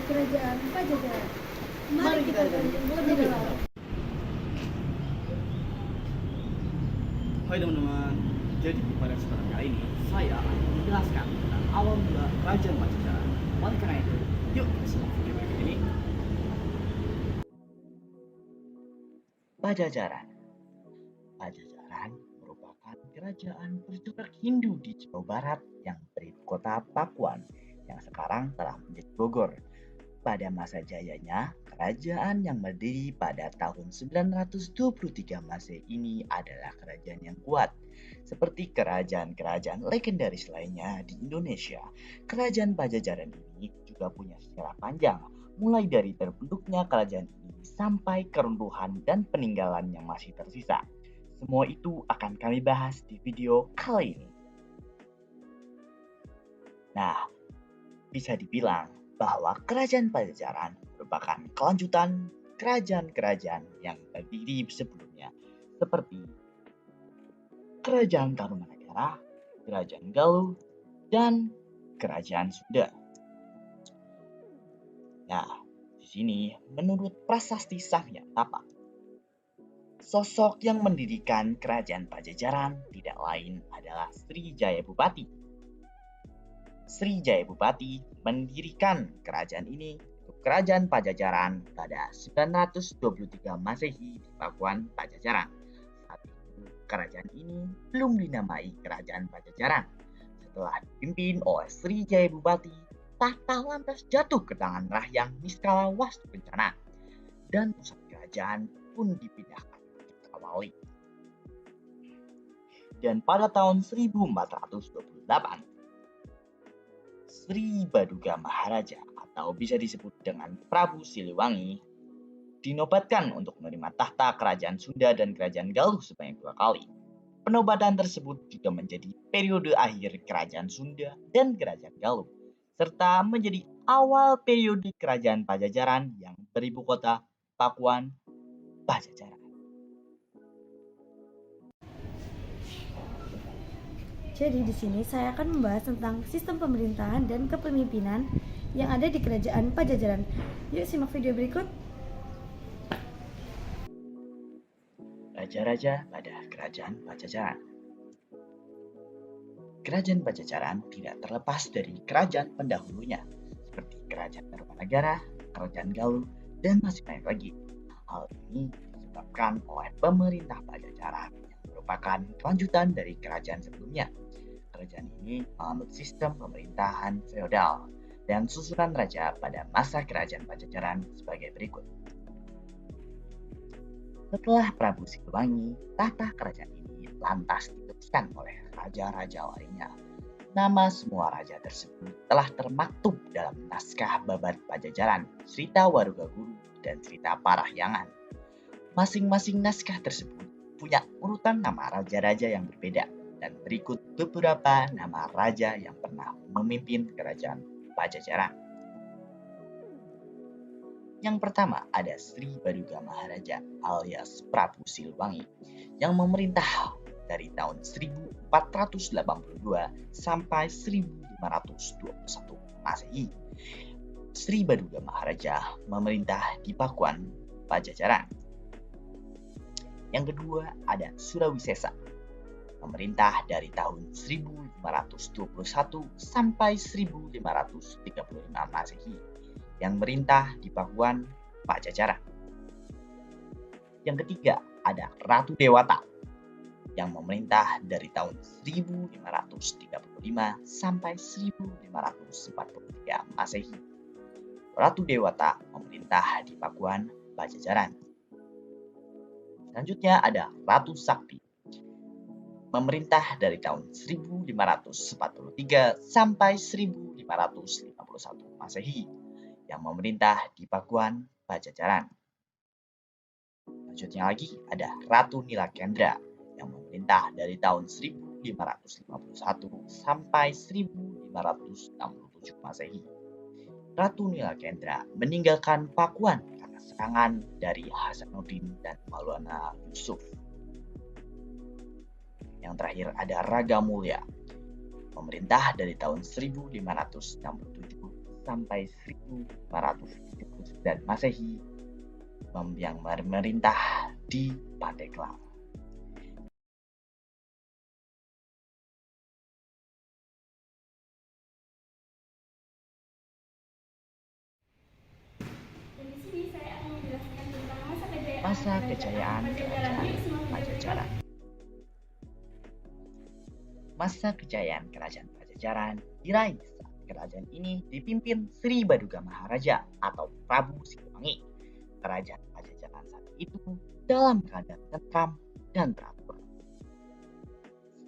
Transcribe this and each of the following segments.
Kerajaan Pajajaran. Mari kita gali lebih dalam. Hai teman-teman, jadi pada kesempatan kali ini saya akan menjelaskan tentang awal mula Kerajaan Pajajaran. Oleh karena itu, yuk kita simak video berikut ini. Pajajaran. Pajajaran merupakan kerajaan bercorak Hindu di Jawa Barat yang beribu kota Pakuan yang sekarang telah menjadi Bogor. Pada masa jayanya, kerajaan yang berdiri pada tahun 923 Masehi ini adalah kerajaan yang kuat. Seperti kerajaan-kerajaan legendaris lainnya di Indonesia, kerajaan Pajajaran ini juga punya sejarah panjang, mulai dari terbentuknya kerajaan ini sampai keruntuhan dan peninggalan yang masih tersisa. Semua itu akan kami bahas di video kali ini. Nah, bisa dibilang bahwa kerajaan Pajajaran merupakan kelanjutan kerajaan-kerajaan yang berdiri sebelumnya, seperti Kerajaan Tarumanagara, Kerajaan Galuh, dan Kerajaan Sunda. Nah, di sini menurut prasasti Sang Hyang Tapak, sosok yang mendirikan kerajaan Pajajaran tidak lain adalah Sri Jaya Bupati. Sri Jaya Bupati mendirikan kerajaan ini untuk kerajaan Pajajaran pada 923 Masehi di Pakuan, Pajajaran. Saat itu kerajaan ini belum dinamai Kerajaan Pajajaran. Setelah dipimpin oleh Sri Jaya Bupati, tahta lantas jatuh ke tangan Rahyang Niskala Wastukencana dan pusat kerajaan pun dipindahkan ke Kawali. Dan pada tahun 1428, Sri Baduga Maharaja atau bisa disebut dengan Prabu Siliwangi dinobatkan untuk menerima tahta kerajaan Sunda dan kerajaan Galuh sebanyak 2 kali. Penobatan tersebut juga menjadi periode akhir kerajaan Sunda dan kerajaan Galuh, serta menjadi awal periode kerajaan Pajajaran yang beribu kota Pakuan, Pajajaran. Jadi di sini saya akan membahas tentang sistem pemerintahan dan kepemimpinan yang ada di Kerajaan Pajajaran. Yuk simak video berikut. Raja-raja pada Kerajaan Pajajaran. Kerajaan Pajajaran tidak terlepas dari kerajaan pendahulunya, seperti Kerajaan Tarumanagara, Kerajaan Galuh, dan masih banyak lagi. Hal ini disebabkan oleh pemerintah Pajajaran yang merupakan kelanjutan dari kerajaan sebelumnya. Kerajaan ini menganut sistem pemerintahan feodal dan susunan raja pada masa kerajaan Pajajaran sebagai berikut. Setelah Prabu Siliwangi, tahta kerajaan ini lantas diteruskan oleh raja-raja lainnya. Nama semua raja tersebut telah termaktub dalam naskah Babad Pajajaran, Cerita Warugaguru, dan Cerita Parahyangan. Masing-masing naskah tersebut punya urutan nama raja-raja yang berbeda, dan berikut beberapa nama raja yang pernah memimpin kerajaan Pajajaran. Yang pertama ada Sri Baduga Maharaja alias Prabu Siliwangi yang memerintah dari tahun 1482 sampai 1521 Masehi. Sri Baduga Maharaja memerintah di Pakuan, Pajajaran. Yang kedua ada Surawisesa, memerintah dari tahun 1521 sampai 1535 Masehi, yang merintah di Pakuan, Pajajaran. Yang ketiga ada Ratu Dewata, yang memerintah dari tahun 1535 sampai 1543 Masehi. Ratu Dewata memerintah di Pakuan, Pajajaran. Selanjutnya ada Ratu Sakti, memerintah dari tahun 1543 sampai 1551 Masehi, yang memerintah di Pakuan, Pajajaran. Selanjutnya lagi ada Ratu Nilakendra yang memerintah dari tahun 1551 sampai 1567 Masehi. Ratu Nilakendra meninggalkan Pakuan karena serangan dari Hasanuddin dan Maulana Yusuf. Yang terakhir ada Raga Mulya, memerintah dari tahun 1567 sampai 1579 Masehi yang memerintah di Pandeglang. Dan di sini saya akan menjelaskan tentang Masa kejayaan Kerajaan Pajajaran. Masa kejayaan Kerajaan Pajajaran diraih saat kerajaan ini dipimpin Sri Baduga Maharaja atau Prabu Siliwangi. Kerajaan Pajajaran saat itu dalam keadaan tentram dan teratur.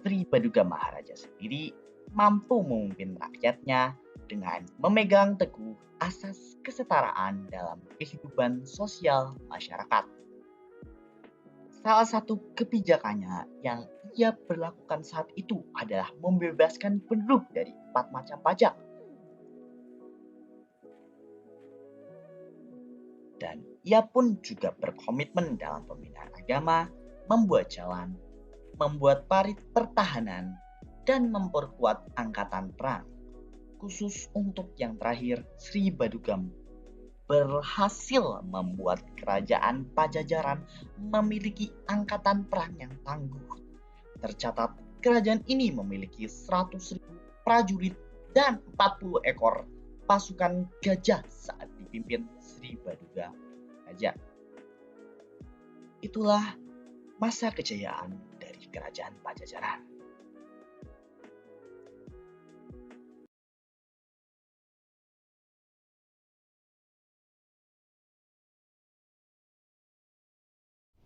Sri Baduga Maharaja sendiri mampu memimpin rakyatnya dengan memegang teguh asas kesetaraan dalam kehidupan sosial masyarakat. Salah satu kebijakannya yang ia berlakukan saat itu adalah membebaskan penduduk dari 4 macam pajak. Dan ia pun juga berkomitmen dalam pembinaan agama, membuat jalan, membuat parit pertahanan, dan memperkuat angkatan perang. Khusus untuk yang terakhir, Sri Badugam berhasil membuat kerajaan Pajajaran memiliki angkatan perang yang tangguh. Tercatat, kerajaan ini memiliki 100.000 prajurit dan 40 ekor pasukan gajah saat dipimpin Sri Baduga Raja. Itulah masa kejayaan dari kerajaan Pajajaran.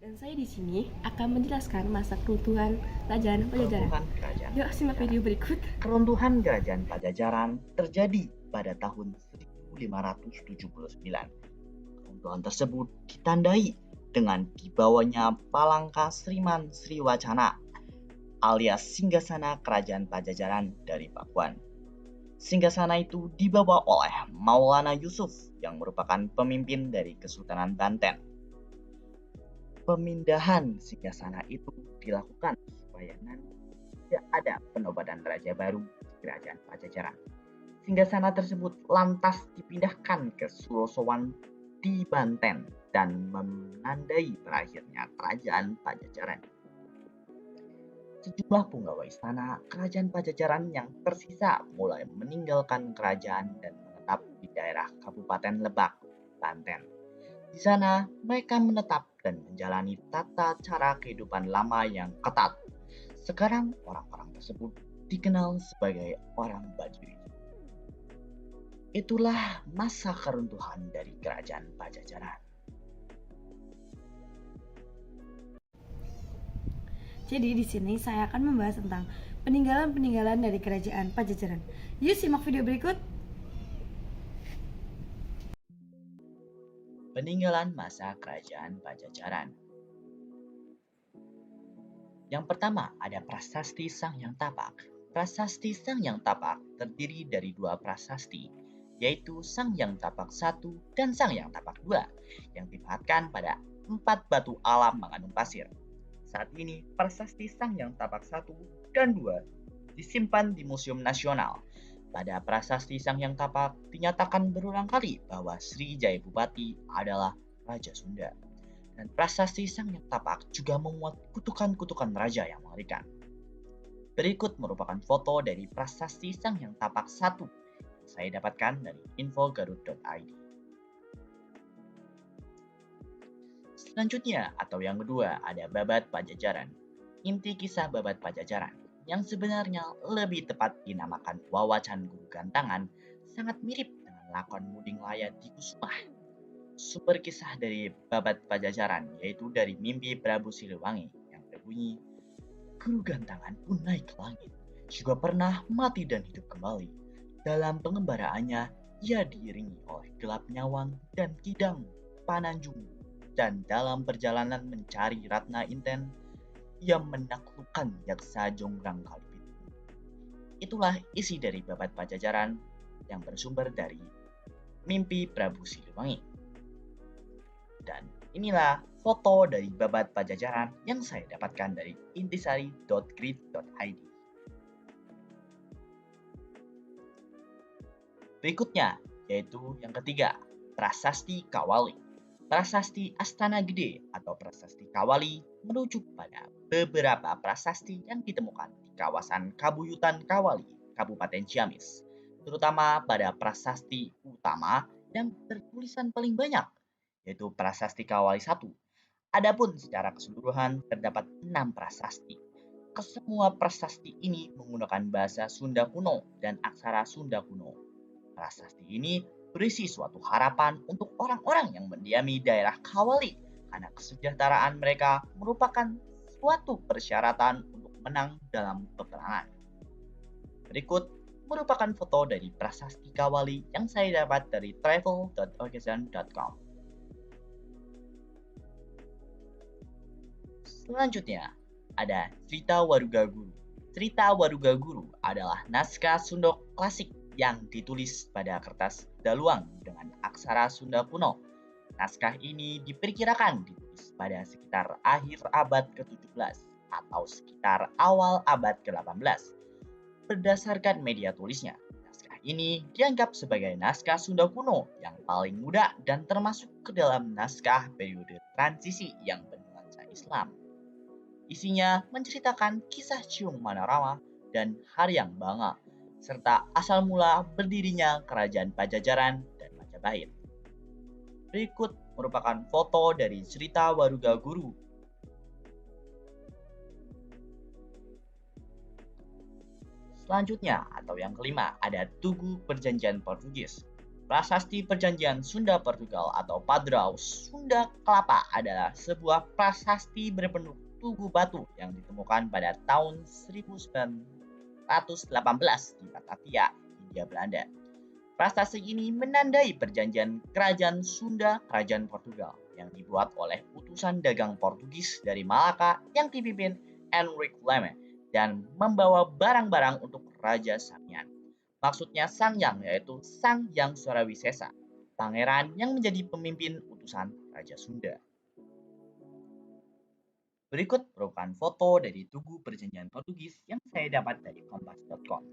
Dan saya di sini akan menjelaskan masa keruntuhan Kerajaan Pajajaran. Keruntuhan kerajaan Yuk simak video berikut. Keruntuhan kerajaan Pajajaran terjadi pada tahun 1579. Keruntuhan tersebut ditandai dengan dibawanya Palangka Sriman Sriwacana alias singgasana kerajaan Pajajaran dari Pakuan. Singgasana itu dibawa oleh Maulana Yusuf yang merupakan pemimpin dari Kesultanan Banten. Pemindahan singgasana itu dilakukan supaya nanti tidak ada penobatan raja baru di kerajaan Pajajaran. Singgasana tersebut lantas dipindahkan ke Surosowan di Banten dan menandai berakhirnya kerajaan Pajajaran. Sejumlah punggawa istana kerajaan Pajajaran yang tersisa mulai meninggalkan kerajaan dan menetap di daerah Kabupaten Lebak, Banten. Di sana, mereka menetap dan menjalani tata cara kehidupan lama yang ketat. Sekarang, orang-orang tersebut dikenal sebagai orang Baduy. Itulah masa keruntuhan dari kerajaan Pajajaran. Jadi di sini saya akan membahas tentang peninggalan-peninggalan dari kerajaan Pajajaran. Yuk simak video berikut. Peninggalan masa kerajaan Pajajaran. Yang pertama ada Prasasti Sangyang Tapak. Prasasti Sangyang Tapak terdiri dari 2 prasasti, yaitu Sangyang Tapak 1 dan Sangyang Tapak 2, yang dipahatkan pada 4 batu alam mengandung pasir. Saat ini, Prasasti Sangyang Tapak 1 dan 2 disimpan di Museum Nasional. Pada Prasasti Sangyang Tapak dinyatakan berulang kali bahwa Sri Jayabubati adalah Raja Sunda. Dan Prasasti Sangyang Tapak juga memuat kutukan-kutukan raja yang mengerikan. Berikut merupakan foto dari Prasasti Sangyang Tapak 1 yang saya dapatkan dari infogarut.id. Selanjutnya atau yang kedua ada Babat Pajajaran. Inti kisah Babat Pajajaran yang sebenarnya lebih tepat dinamakan Wawacan Guru Gantangan sangat mirip dengan lakon Muding Laya di Kusumah. Sumber kisah dari Babat Pajajaran yaitu dari mimpi Prabu Siliwangi yang berbunyi, Guru Gantangan pun naik ke langit, juga pernah mati dan hidup kembali. Dalam pengembaraannya, ia diiringi oleh Gelap Nyawang dan Kidang Pananjung, dan dalam perjalanan mencari Ratna Inten, ia menaklukkan Yaksa Jonggrang Kalipit. Itulah isi dari Babat Pajajaran yang bersumber dari mimpi Prabu Siliwangi. Dan inilah foto dari Babat Pajajaran yang saya dapatkan dari intisari.grid.id. Berikutnya yaitu yang ketiga, Prasasti Kawali. Prasasti Astana Gede atau Prasasti Kawali merujuk pada beberapa prasasti yang ditemukan di kawasan Kabuyutan Kawali, Kabupaten Ciamis, terutama pada prasasti utama yang bertulisan paling banyak, yaitu Prasasti Kawali 1. Adapun secara keseluruhan terdapat 6 prasasti. Kesemua prasasti ini menggunakan bahasa Sunda kuno dan aksara Sunda kuno. Prasasti ini berisi suatu harapan untuk orang-orang yang mendiami daerah Kawali karena kesejahteraan mereka merupakan suatu persyaratan untuk menang dalam peperangan. Berikut merupakan foto dari prasasti Kawali yang saya dapat dari travel.occasion.com. Selanjutnya, ada Cerita Waruga Guru. Cerita Waruga Guru adalah naskah Sunda klasik yang ditulis pada kertas daluang dengan aksara Sunda kuno. Naskah ini diperkirakan ditulis pada sekitar akhir abad ke-17 atau sekitar awal abad ke-18. Berdasarkan media tulisnya, naskah ini dianggap sebagai naskah Sunda kuno yang paling muda dan termasuk ke dalam naskah periode transisi yang bernuansa Islam. Isinya menceritakan kisah Ciung Manarama dan Haryang Banga, serta asal mula berdirinya Kerajaan Pajajaran dan Majapahit. Berikut merupakan foto dari Cerita Waruga Guru. Selanjutnya, atau yang kelima, ada Tugu Perjanjian Portugis. Prasasti Perjanjian Sunda Portugal atau Padraus Sunda Kelapa adalah sebuah prasasti berbentuk tugu batu yang ditemukan pada tahun 1918 di Batavia, Hindia Belanda. Prasasti ini menandai perjanjian Kerajaan Sunda Kerajaan Portugal yang dibuat oleh utusan dagang Portugis dari Malaka yang dipimpin Henrique Leme dan membawa barang-barang untuk Raja Sanghyang. Maksudnya Sangyang yaitu Sang Hyang Surawisesa, pangeran yang menjadi pemimpin utusan Raja Sunda. Berikut merupakan foto dari Tugu Perjanjian Portugis yang saya dapat dari kompas.com.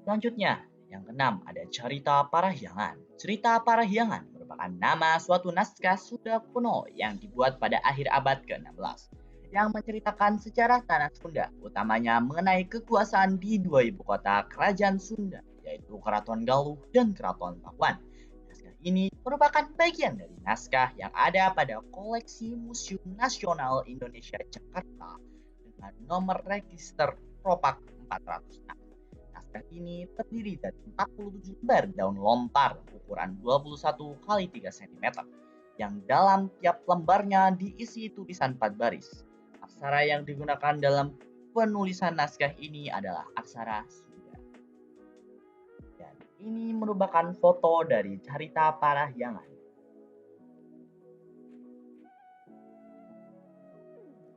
Selanjutnya, yang keenam ada Carita Parahyangan. Cerita Parahyangan merupakan nama suatu naskah Sunda kuno yang dibuat pada akhir abad ke-16 yang menceritakan sejarah tanah Sunda, utamanya mengenai kekuasaan di dua ibu kota kerajaan Sunda, yaitu Keraton Galuh dan Keraton Pakuan. Ini merupakan bagian dari naskah yang ada pada koleksi Museum Nasional Indonesia Jakarta dengan nomor register Propak 406. Naskah ini terdiri dari 47 lembar daun lontar ukuran 21 x 3 cm yang dalam tiap lembarnya diisi tulisan 4 baris. Aksara yang digunakan dalam penulisan naskah ini adalah aksara Sunda. Ini merupakan foto dari Carita Parahyangan.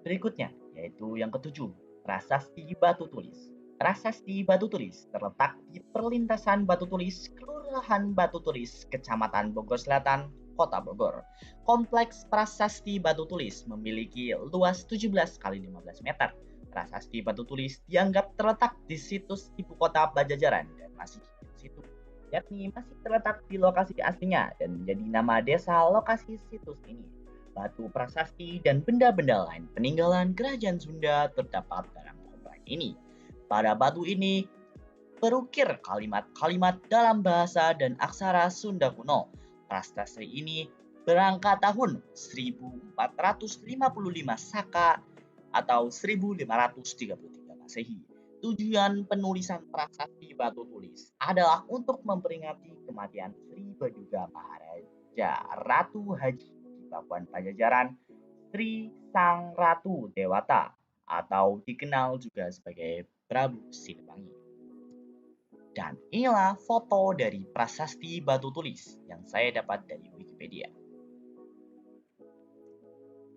Berikutnya, yaitu yang ketujuh, Prasasti Batu Tulis. Prasasti Batu Tulis terletak di perlintasan Batu Tulis, Kelurahan Batu Tulis, Kecamatan Bogor Selatan, Kota Bogor. Kompleks Prasasti Batu Tulis memiliki luas 17 x 15 meter. Prasasti Batu Tulis dianggap terletak di situs ibu kota Pajajaran dan masih situ, yakni masih terletak di lokasi aslinya dan menjadi nama desa lokasi situs ini. Batu prasasti dan benda-benda lain peninggalan kerajaan Sunda terdapat dalam komplek ini. Pada batu ini berukir kalimat-kalimat dalam bahasa dan aksara Sunda kuno. Prasasti ini berangka tahun 1455 Saka atau 1533 Masehi. Tujuan penulisan prasasti batu tulis adalah untuk memperingati kematian Sri Baduga Maharaja Ratu Haji di Pakuan Pajajaran, Sri Sang Ratu Dewata atau dikenal juga sebagai Prabu Siliwangi. Dan inilah foto dari prasasti batu tulis yang saya dapat dari Wikipedia.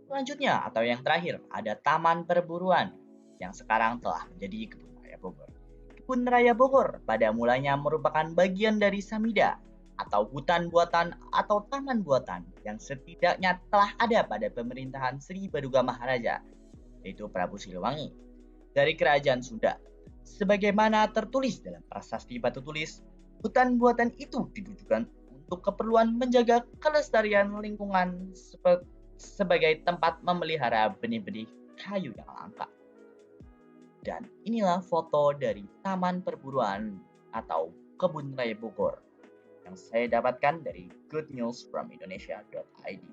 Selanjutnya atau yang terakhir ada Taman Perburuan yang sekarang telah menjadi Kebun Raya Bogor. Kebun Raya Bogor pada mulanya merupakan bagian dari Samida atau hutan buatan atau taman buatan yang setidaknya telah ada pada pemerintahan Sri Baduga Maharaja, yaitu Prabu Siliwangi, dari Kerajaan Sunda. Sebagaimana tertulis dalam prasasti batu tulis, hutan buatan itu ditujukan untuk keperluan menjaga kelestarian lingkungan sebagai tempat memelihara benih-benih kayu yang langka. Dan inilah foto dari Taman Perburuan atau Kebun Raya Bogor yang saya dapatkan dari goodnewsfromindonesia.id.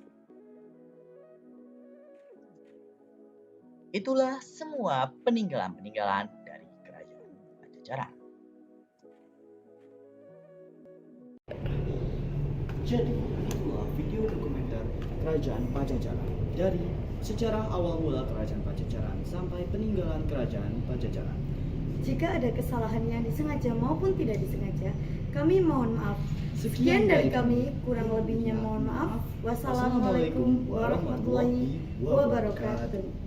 Itulah semua peninggalan-peninggalan dari Kerajaan Pajajaran. Jadi, itulah video dokumenter Kerajaan Pajajaran dari sejarah awal mula Kerajaan Pajajaran sampai peninggalan Kerajaan Pajajaran. Jika ada kesalahan yang disengaja maupun tidak disengaja, kami mohon maaf. Sekian dari kami, kurang lebihnya mohon maaf. Wassalamualaikum warahmatullahi wabarakatuh.